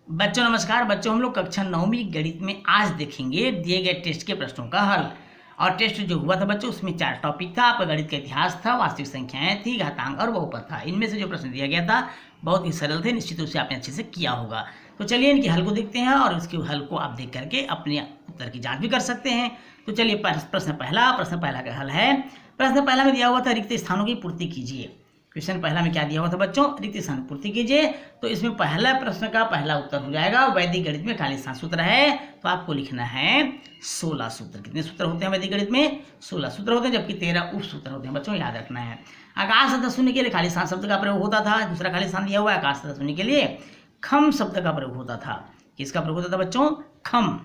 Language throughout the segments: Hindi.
बच्चों नमस्कार। बच्चों हम लोग कक्षा 9वीं गणित में आज देखेंगे दिए गए टेस्ट के प्रश्नों का हल। और टेस्ट जो हुआ था बच्चों उसमें 4 टॉपिक था। आपका गणित का इतिहास था, वास्तविक संख्याएं थी, घातांक और बहुपद था। इनमें से जो प्रश्न दिया गया था बहुत ही सरल थे, निश्चित रूप से आपने अच्छे से किया होगा। तो चलिए इनके हल को देखते हैं और इसके हल को आप देख करके अपने उत्तर की जाँच भी कर सकते हैं। तो चलिए प्रश्न पहला का हल है। प्रश्न पहला में दिया हुआ था रिक्त स्थानों की पूर्ति कीजिए। क्वेश्चन पहला में क्या दिया हुआ था बच्चों, रिक्त स्थान पूर्ति कीजिए। तो इसमें पहला प्रश्न का पहला उत्तर हो जाएगा वैदिक गणित में खाली स्थान सूत्र है, तो आपको लिखना है 16 सूत्र। कितने सूत्र होते हैं वैदिक गणित में? 16 सूत्र होते हैं, जबकि 13 उप सूत्र होते हैं बच्चों, याद रखना है। आकाश तथा शून्य के लिए खाली स्थान शब्द का प्रयोग होता था। दूसरा खाली स्थान दिया हुआ है, आकाश तथा शून्य के लिए खम शब्द का प्रयोग होता था। किसका प्रयोग होता था बच्चों? खम।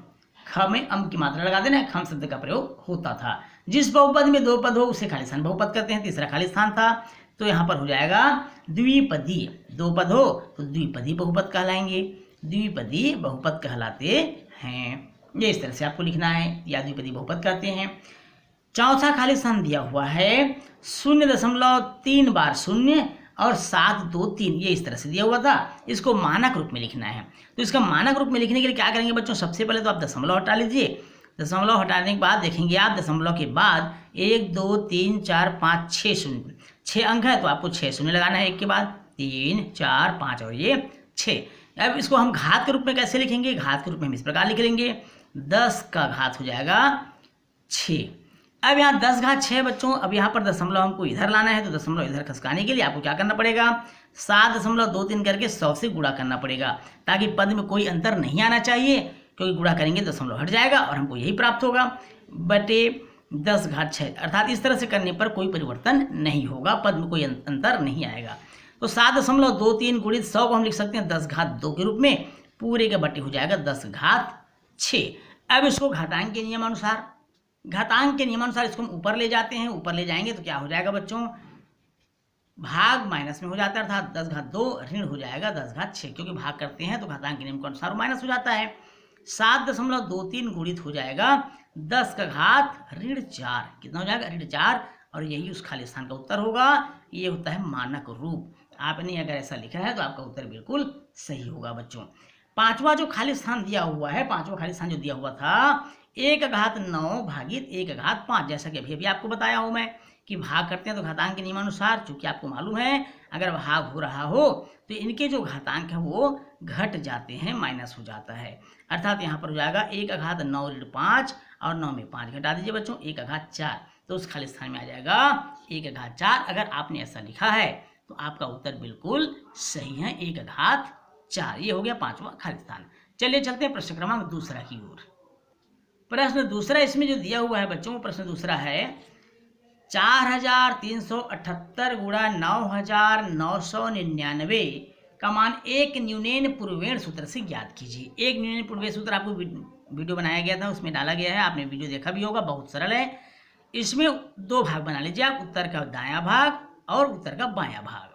ख में अम की मात्रा लगा देना, खम शब्द का प्रयोग होता था। जिस बहुपद में दो पद हो उसे खाली स्थान बहुपद कहते हैं। तीसरा खाली स्थान था, तो यहाँ पर हो जाएगा द्विपदी। दो पद हो तो द्विपदी बहुपद कहलाएंगे, द्विपदी बहुपद कहलाते हैं। ये इस तरह से आपको लिखना है, या द्विपदी बहुपद कहते हैं। चौथा खाली स्थान दिया हुआ है 0.3 बार शून्य और 723, ये इस तरह से दिया हुआ था। इसको मानक रूप में लिखना है। तो इसका मानक रूप में लिखने के लिए क्या करेंगे बच्चों, सबसे पहले तो आप दशमलव हटा लीजिए। दशमलव हटाने के बाद देखेंगे आप दशमलव के बाद 1 2 3 4 5 6 शून्य, 6 अंक है तो आपको 6 शून्य लगाना है। एक के बाद 3 4 5 और ये 6। अब इसको हम घात के रूप में कैसे लिखेंगे? घात के रूप में हम इस प्रकार लिख लेंगे, 10 का घात हो जाएगा 6। अब यहाँ 10 घात 6 बच्चों। अब यहाँ पर दशमलव हमको इधर लाना है, तो दशमलव इधर खसकाने के लिए आपको क्या करना पड़ेगा, 7.23 करके 100 से गुणा करना पड़ेगा, ताकि पद में कोई अंतर नहीं आना चाहिए, क्योंकि गुणा करेंगे दशमलव हट जाएगा और हमको यही प्राप्त होगा बटे 10 घात 6। अर्थात इस तरह से करने पर कोई परिवर्तन नहीं होगा, पद में कोई अंतर नहीं आएगा। तो 7.23 गुणित 100 को हम लिख सकते हैं 10 घात 2 के रूप में, पूरे के बटे हो जाएगा 10 घात 6। अब इसको घातांक के नियमानुसार इसको हम ऊपर ले जाते हैं। ऊपर ले जाएंगे तो क्या हो जाएगा बच्चों, भाग माइनस में हो जाता है, अर्थात 10 घात 2 ऋण हो जाएगा 10 घात 6, क्योंकि भाग करते हैं तो घातांक के नियम के अनुसार माइनस हो जाता है। 7.23 गुणित हो जाएगा 10 का घात ऋण 4, कितना हो जाएगा ऋण 4, और यही उस खाली स्थान का उत्तर होगा। ये होता है मानक रूप। आपने अगर ऐसा लिखा है तो आपका उत्तर बिल्कुल सही होगा बच्चों। पांचवा जो खाली स्थान दिया हुआ है, पांचवा खाली स्थान जो दिया हुआ था 1 घात 9 भागित 1 घात 5, जैसा कि अभी आपको बताया हूं मैं कि भाग करते हैं तो घातांक के नियमानुसार, चूंकि आपको मालूम है अगर भाग हो रहा हो तो इनके जो घातांक है वो घट जाते हैं, माइनस हो जाता है। अर्थात यहाँ पर हो जाएगा 1 घात 9 ऋण 5, और 9 में 5 घटा दीजिए बच्चों, 1 घात 4, तो उस खाली स्थान में आ जाएगा 1 घात 4। अगर आपने ऐसा लिखा है तो आपका उत्तर बिल्कुल सही है, 1 घात 4। ये हो गया पांचवा खाली स्थान। चलिए चलते हैं प्रश्न क्रमांक दूसरा की ओर। प्रश्न दूसरा इसमें जो दिया हुआ है बच्चों, प्रश्न दूसरा है 4378 गुणा 9999 का मान एक न्यूनन पूर्वेण सूत्र से ज्ञात कीजिए। एक न्यूनन पूर्वेण सूत्र आपको वीडियो बनाया गया था, उसमें डाला गया है, आपने वीडियो देखा भी होगा, बहुत सरल है। इसमें 2 भाग बना लीजिए आप, उत्तर का दायां भाग और उत्तर का बायां भाग।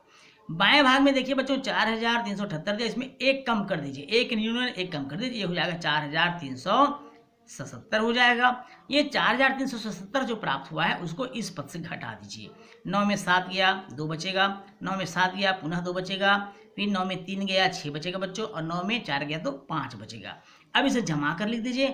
बाएं भाग में देखिए बच्चों 4378 इसमें एक कम कर दीजिए, एक न्यूनन एक कम कर दीजिए, ये हो जाएगा 4377 हो जाएगा। ये 4377 जो प्राप्त हुआ है उसको इस पद से घटा दीजिए। 9 में 7 गया 2 बचेगा, 9 में 7 गया पुनः 2 बचेगा, फिर 9 में 3 गया 6 बचेगा बच्चों, और 9 में 4 गया तो 5 बचेगा। अब इसे जमा कर लिख दीजिए,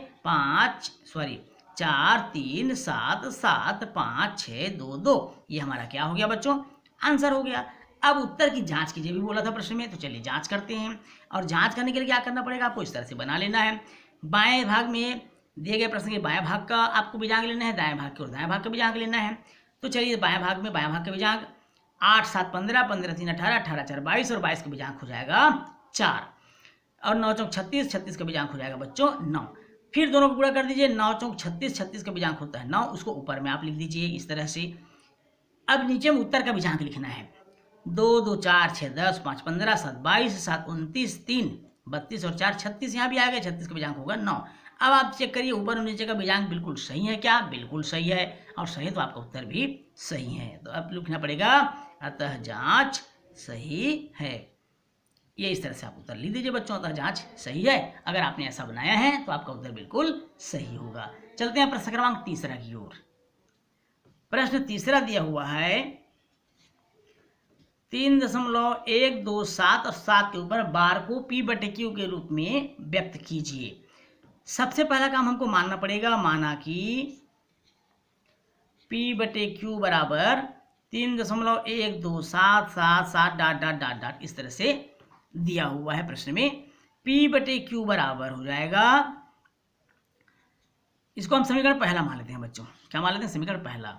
4 3 7 7 5 6 2 2, ये हमारा क्या हो गया बच्चों, आंसर हो गया। अब उत्तर की जांच कीजिए, भी बोला था प्रश्न में, तो चलिए जांच करते हैं। और जांच करने के लिए क्या करना पड़ेगा, आपको इस तरह से बना लेना है। बाएं भाग में दिए गए प्रश्न के बाएं भाग का आपको बीजांक लेना है, दाएं भाग के और दाएं भाग का बीजांक लेना है। तो चलिए बाएं भाग में बाएं भाग का बीजांक 8 7 15, 15 3 18, 18 4 22, और 22 का बीजांक हो जाएगा 4, और 9 चौक 36, 36 का बीजांक हो जाएगा बच्चों 9। फिर दोनों को गुणा कर दीजिए, 9 चौक 36, 36 का बीजांक होता है 9, उसको ऊपर में आप लिख दीजिए इस तरह से। अब नीचे में उत्तर का बीजांक लिखना है, 2 2 4 6 10, 5 15, 7 22, 7 29, 3 32 और 4 36, यहाँ भी आ गया, 36 का बीजांक होगा 9। अब आप चेक करिए ऊपर और नीचे का बीजांक बिल्कुल सही है क्या, बिल्कुल सही है, और सही तो आपका उत्तर भी सही है। तो अब लिखना पड़ेगा अतः जांच सही है। ये इस तरह से आप उत्तर लिख दीजिए बच्चों, अतः जांच सही है। अगर आपने ऐसा बनाया है तो आपका उत्तर बिल्कुल सही होगा। चलते हैं प्रश्न क्रमांक तीसरा की ओर। प्रश्न तीसरा दिया हुआ है 3.127 और 7 के ऊपर बार को P बटे Q के रूप में व्यक्त कीजिए। सबसे पहला काम हमको मानना पड़ेगा, माना कि P बटे Q बराबर 3.12777 डॉट डॉट डॉट डॉट इस तरह से दिया हुआ है प्रश्न में। P बटे Q बराबर हो जाएगा, इसको हम समीकरण पहला मान लेते हैं बच्चों। क्या मान लेते हैं? समीकरण पहला।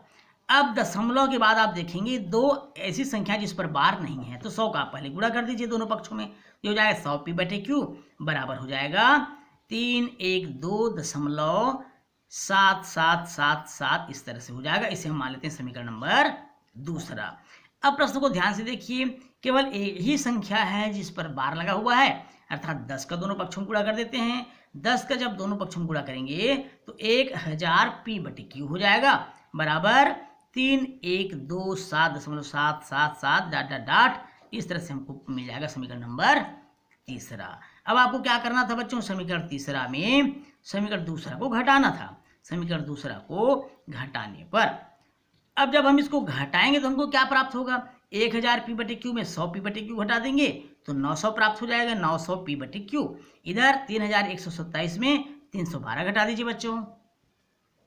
अब दशमलव के बाद आप देखेंगे दो ऐसी संख्या जिस पर बार नहीं है, तो 100 का आप पहले गुणा कर दीजिए दोनों पक्षों में। ये हो जाएगा 100 P बटे Q बराबर हो जाएगा 312.7777 इस तरह से हो जाएगा। इसे हम मान लेते हैं समीकरण नंबर दूसरा। अब प्रश्न को ध्यान से देखिए, केवल एक ही संख्या है जिस पर बार लगा हुआ है, अर्थात 10 का दोनों पक्षों में गुणा कर देते हैं। 10 का जब दोनों पक्षों में गुणा करेंगे तो 1000 P बटे Q हो जाएगा बराबर 312.7777 डॉट डॉट डॉट इस तरह से हमको मिल जाएगा समीकरण नंबर तीसरा। अब आपको क्या करना था बच्चों? समीकरण तीसरा में समीकरण दूसरा को घटाना था। समीकरण दूसरा को घटाने पर अब जब हम इसको घटाएंगे तो हमको क्या प्राप्त होगा? 1000 P बटे Q में 100 P बटे Q घटा देंगे तो 900 प्राप्त हो जाएगा। 900 P बटे Q। इधर 3127 में 312 घटा दीजिए बच्चों,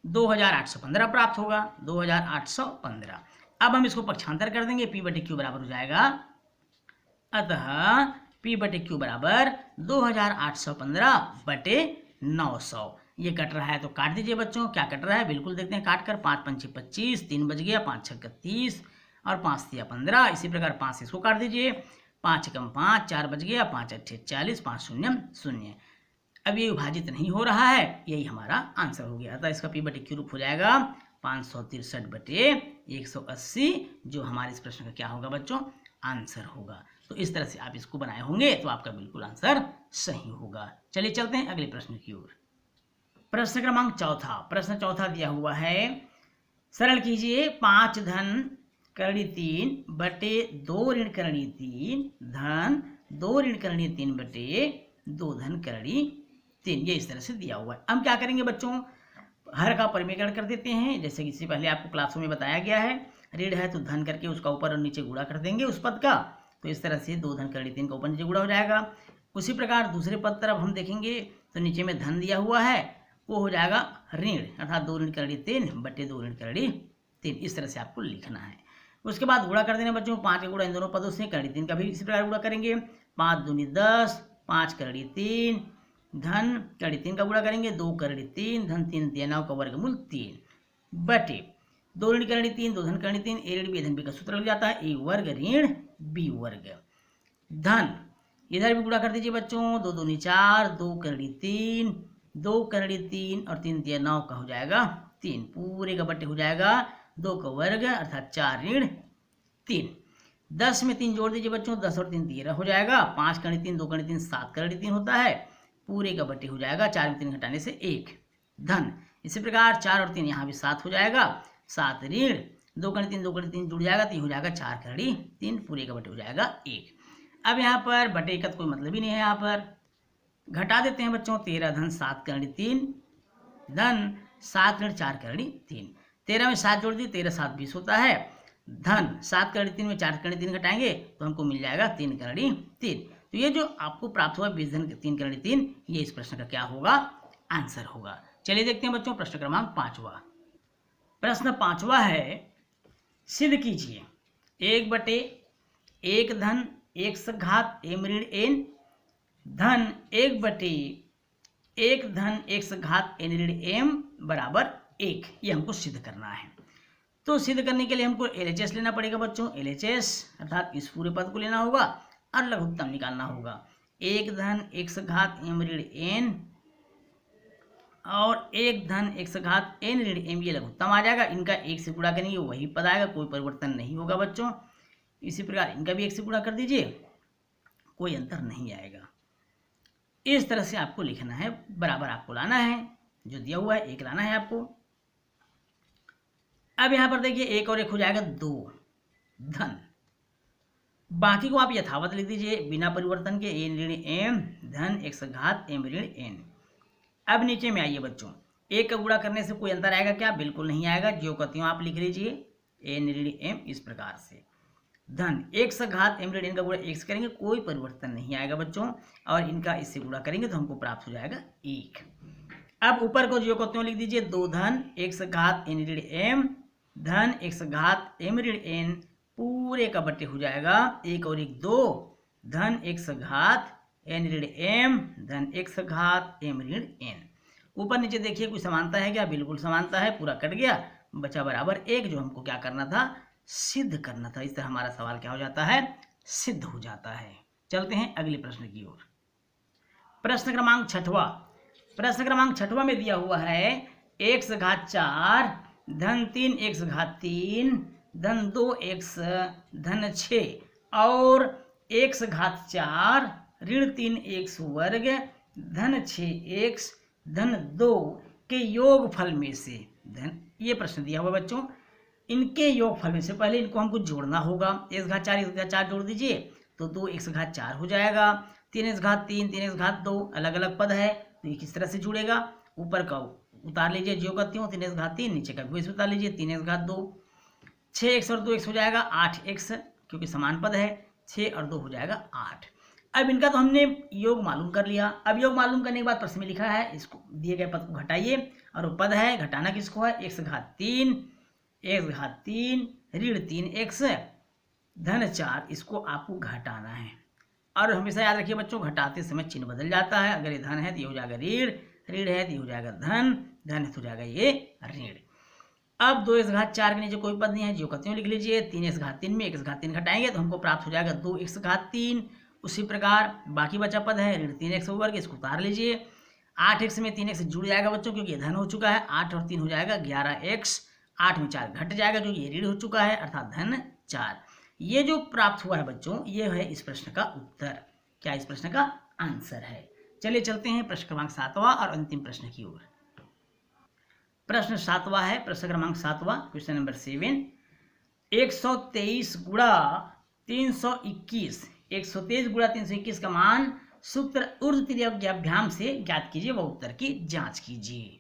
2815 प्राप्त होगा। 2815। अब हम इसको पक्षांतर कर देंगे, P बटे Q बराबर हो जाएगा, अतः P बटे Q बराबर 2815 बटे 900। ये कट रहा है तो काट दीजिए बच्चों। क्या कट रहा है बिल्कुल देखते हैं काट कर। 5 पंचे 25, 3 बच गया, 5 छक्का 30 और 5 तिया 15। इसी प्रकार 5 से इसको काट दीजिए, 5 कम 5 4 बच गया, 5 अट्ठे 40, 5 शून्य 0। अब ये विभाजित नहीं हो रहा है, यही हमारा आंसर हो गया। अतः इसका P बटे Q रूप हो जाएगा 563 बटे 180, जो हमारे इस प्रश्न का क्या होगा बच्चों? आंसर होगा। तो इस तरह से आप इसको बनाए होंगे तो आपका बिल्कुल आंसर सही होगा। चलिए चलते हैं अगले प्रश्न की ओर। प्रश्न क्रमांक चौथा। प्रश्न चौथा दिया हुआ है, सरल कीजिए 5 धन करणी 3 बटे 2 ऋण करणी 3 धन 2 ऋण करणी 3 बटे 2 धन करणी 3। ये इस तरह से दिया हुआ है। हम क्या करेंगे बच्चों? हर का परिमेयकरण कर देते हैं, जैसे कि इससे पहले आपको क्लासों में बताया गया है। ऋण है तो धन करके उसका ऊपर और नीचे गुणा कर देंगे उस पद का, तो इस तरह से 2 धन करणी 3 का ऊपर नीचे गुणा हो जाएगा। उसी प्रकार दूसरे पद तरफ हम देखेंगे तो नीचे में धन दिया हुआ है, वो हो जाएगा ऋण, अर्थात 2 ऋण करणी 3 बटे 2 ऋण करणी 3। इस तरह से आपको लिखना है। उसके बाद गुणा कर देना बच्चों, 5 का गुणा इन दोनों पदों से, करणी 3 का भी इसी प्रकार गुणा करेंगे। 5 दूनी 10, 5 करणी 3 धन करणी 3 का गुणा करेंगे, 2 करणी 3 धन 3 दिया 9 का वर्गमूल 3 बटे 2 ऋण करणी 3 2 धन करणी 3, ए ऋण बी धन बी का सूत्र लग जाता है, ए वर्ग ऋण बी वर्ग धन। इधर भी गुणा कर दीजिए बच्चों, 2 दूनी 4, 2 करणी 3 2 करणी 3 और 3 दिया 9 का हो जाएगा 3, पूरे का बटे हो जाएगा 2 का वर्ग अर्थात 4 ऋण 3। 10 में 3 जोड़ दीजिए बच्चों, 10 और 3 13 हो जाएगा। 5 करणी 3 2 करणी 3 7 करणी 3 होता है, पूरे का बटे हो जाएगा 4 में 3 घटाने से 1 धन। इसी प्रकार 4 और 3 यहाँ भी 7 हो जाएगा, 7 ऋण 2 करणी 3 2 करणी 3 जुड़ जाएगा, 3 हो जाएगा 4 करणी 3, पूरे का बटे हो जाएगा 1। अब यहाँ पर बटे का कोई मतलब ही नहीं है, यहाँ पर घटा देते हैं बच्चों। 13 धन 7 करणी 3 धन 7 ऋण 4 करणी 3, 13 में 7 जोड़ दिए, 13 7 20 होता है, धन 7 करणी 3 में 4 करणी 3 घटाएंगे तो हमको मिल जाएगा 3 करणी 3। तो ये जो आपको प्राप्त हुआ 20 धन 3 करणी 3, ये इस प्रश्न का क्या होगा? आंसर होगा। चलिए देखते हैं बच्चों प्रश्न क्रमांक 5वां। प्रश्न 5वां है, सिद्ध कीजिए 1 बटे 1 धन 1 से घात m ऋण n धन 1 बटे 1 धन 1 से घात n ऋण m बराबर 1। ये हमको सिद्ध करना है। तो सिद्ध करने के लिए हमको LHS लेना पड़ेगा बच्चों। LHS अर्थात इस पूरे पद को लेना होगा और लघुत्तम निकालना होगा। 1 धन 1 से घात m ऋण n और 1 धन 1 से घात n ऋण m, ये लघुत्तम आ जाएगा। इनका 1 से गुणा करेंगे वही पद आएगा, कोई परिवर्तन नहीं होगा बच्चों। इसी प्रकार इनका भी 1 से गुणा कर दीजिए, कोई अंतर नहीं आएगा। इस तरह से आपको लिखना है, बराबर आपको लाना है, जो दिया हुआ है 1 लाना है आपको। अब यहाँ पर देखिए 1 और 1 हो जाएगा 2 धन, बाकी को आप यथावत लिख दीजिए बिना परिवर्तन के, n ऋण m धन 1 से घात m ऋण n। अब नीचे में आइए बच्चों, 1 का गुणा करने से कोई अंतर आएगा क्या? बिल्कुल नहीं आएगा, जो कहती हूँ आप लिख लीजिए n ऋण m इस प्रकार से। धन x घात m ऋण n का गुणा 1 से करेंगे, कोई परिवर्तन नहीं आएगा बच्चों, और इनका इससे गुणा करेंगे तो हमको प्राप्त हो जाएगा 1। अब ऊपर को जो को त्यों लिख दीजिए, 2 धन x घात n ऋण m धन x घात m ऋण n पूरे का बट्टे हो जाएगा 1 और 1 2 धन x घात n ऋण m धन x घात m ऋण n। ऊपर नीचे देखिए कोई समानता है क्या? बिल्कुल समानता है, पूरा कट गया, बचा बराबर 1, जो हमको क्या करना था? सिद्ध करना था। इस तरह हमारा सवाल क्या हो जाता है? सिद्ध हो जाता है। चलते हैं अगले प्रश्न की ओर। प्रश्न क्रमांक 6वां। प्रश्न क्रमांक 6वां में दिया हुआ है x घात 4 धन 3x घात 3 धन 2x धन 6 और x घात 4 ऋण 3x वर्ग धन 6x धन 2 के योगफल में से धन, ये प्रश्न दिया हुआ बच्चों, इनके योगफल में से पहले इनको हमको जोड़ना होगा। x घात 4 जोड़ दीजिए तो 2x घात 4 हो जाएगा, 3x घात 3 3x घात 2 अलग अलग पद है तो ये किस तरह से जुड़ेगा? ऊपर का उतार लीजिए जो करती हूँ 3x घात 3, नीचे का भी वैसे उतार लीजिए 3x घात 2, 6x और 2x हो जाएगा 8x, क्योंकि समान पद है, 6 और 2 हो जाएगा 8। अब इनका तो हमने योग मालूम कर लिया। अब योग मालूम करने के बाद प्रश्न में लिखा है इसको दिए गए पद को घटाइए, और वो पद है घटाना किसको है? x घात 3 ऋण 3x धन 4, इसको आपको घटाना है। और हमेशा याद रखिए बच्चों, घटाते समय चिन्ह बदल जाता है। अगर ये धन है तो ये हो जाएगा ऋण, ऋण है तो ये हो जाएगा धन, धन है तो हो जाएगा ये ऋण। अब 2x घात 4 के नीचे कोई पद नहीं है, जो कहते हैं लिख लीजिए। 3x घात 3 में x घात 3 घटाएंगे तो हमको प्राप्त हो जाएगा 2x घात 3। उसी प्रकार बाकी बचा पद है ऋण 3x वर्ग, इसको उतार लीजिए। 8x में 3x जुड़ जाएगा बच्चों, क्योंकि ये धन हो चुका है। 8 और 3 हो जाएगा 11x, 8 में 4 घट जाएगा क्योंकि ये ऋण हो चुका है, अर्थात धन 4। ये जो प्राप्त हुआ है बच्चों, ये है इस प्रश्न का उत्तर। क्या इस प्रश्न का आंसर है? चलिए चलते हैं प्रश्न क्रमांक 7वां और अंतिम प्रश्न की ओर। प्रश्न 7वां है, प्रश्न क्रमांक 7वां, क्वेश्चन नंबर 7। 123 गुणा 321, 123 गुणा 321 का मान सूत्र ऊर्ध्वतिर्यज्ञाभ्याम से ज्ञात कीजिए व उत्तर की जांच कीजिए।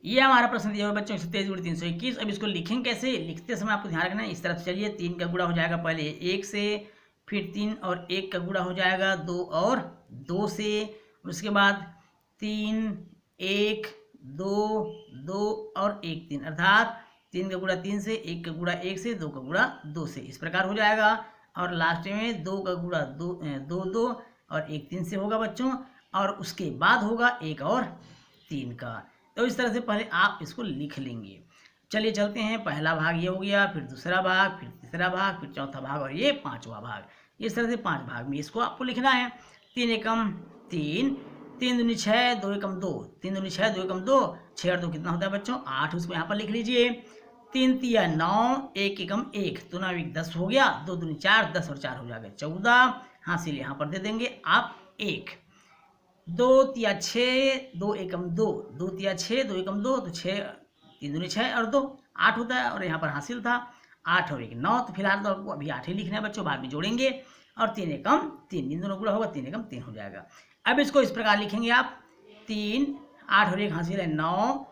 ये हमारा प्रश्न दिया हुआ बच्चों 123 गुणा 321। अब इसको लिखेंगे कैसे? लिखते समय आपको ध्यान रखना है, इस तरफ चलिए 3 का गुणा हो जाएगा पहले 1 से, फिर 3 और 1 का गुणा हो जाएगा 2 और 2 से, उसके बाद 3 1 2 2 और 1 3, अर्थात 3 का गुणा 3 से, 1 का गुणा 1 से, 2 का गुणा 2 से, इस प्रकार हो जाएगा। और लास्ट में 2 का गुणा 2 2 और 1 3 से होगा बच्चों, और उसके बाद होगा 1 और 3 का। तो इस तरह से पहले आप इसको लिख लेंगे। चलिए चलते हैं, पहला भाग ये हो गया, फिर दूसरा भाग, फिर तीसरा भाग, फिर चौथा भाग और ये 5वां भाग। इस तरह से 5 भाग में इसको आपको लिखना है। 3 एकम 3, 3 दूनी 6, 2 एकम 2, 3 दूनी 6, 2 एकम 2, 6 और 2 कितना होता है बच्चों? 8, उसको यहाँ पर लिख लीजिए। 3 तिया 9, 1 एकम 1, तो 9 1 10 हो गया, 2 दूनी 4, 10 और 4 हो जाएगा 14, हासिल यहाँ पर दे देंगे आप 1। 2 तिया 6, 2 एकम 2, 2 तिया 6, 2 एकम 2, तो 6 3 दूनी 6 और 2 8 होता है, और यहाँ पर हासिल था 8 और 1 9, तो फिलहाल तो आपको अभी 8 ही लिखना है बच्चों, बाद में जोड़ेंगे। और 3 एकम 3, इन दोनों गुणा होगा 3 एकम 3 हो जाएगा। अब इसको इस प्रकार लिखेंगे आप, 3 8 और 1 हासिल है 9,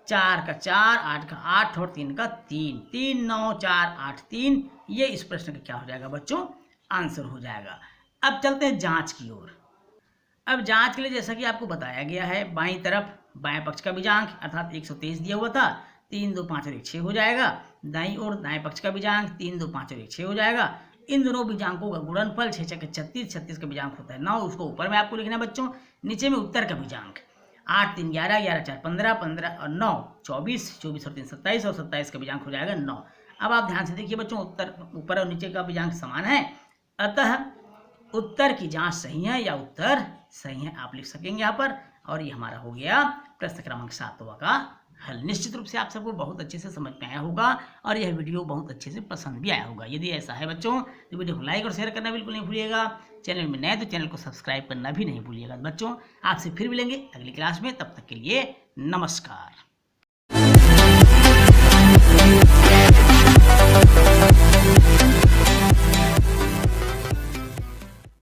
4 का 4, 8 का 8 और 3 का 3, 3 9 4 8 3, ये इस प्रश्न का क्या हो जाएगा बच्चों? आंसर हो जाएगा। अब चलते हैं जांच की ओर। अब जांच के लिए जैसा कि आपको बताया गया है, बाईं तरफ बाएं पक्ष का बीजांक अर्थात 123 दिया हुआ था, 3 2 5 और 1 6 हो जाएगा। दाईं ओर दाएं पक्ष का बीजांक 3 2 5 और 1 6 हो जाएगा। इन दोनों बीजांकों का गुणनफल 6 6 36, 36 का बीजांक होता है 9, उसको ऊपर में आपको लिखना है बच्चों, नीचे में उत्तर का बीजांक 8 3 11, 11 4 15, 15 और 9 24, 24 और 3 27 और 27 का बीजांक हो जाएगा 9। अब आप ध्यान से देखिए बच्चों, उत्तर ऊपर और नीचे का बीजांक समान है, अतः उत्तर की जांच सही है या उत्तर सही है आप लिख सकेंगे यहाँ पर। और ये हमारा हो गया प्रश्न क्रमांक 7वां का हल। निश्चित रूप से आप सबको बहुत अच्छे से समझ में आया होगा और यह वीडियो बहुत अच्छे से पसंद भी आया होगा। यदि ऐसा है बच्चों तो वीडियो को लाइक और शेयर करना बिल्कुल नहीं भूलिएगा। चैनल में नए तो चैनल को सब्सक्राइब करना भी नहीं भूलिएगा। बच्चों आपसे फिर मिलेंगे अगली क्लास में, तब तक के लिए नमस्कार।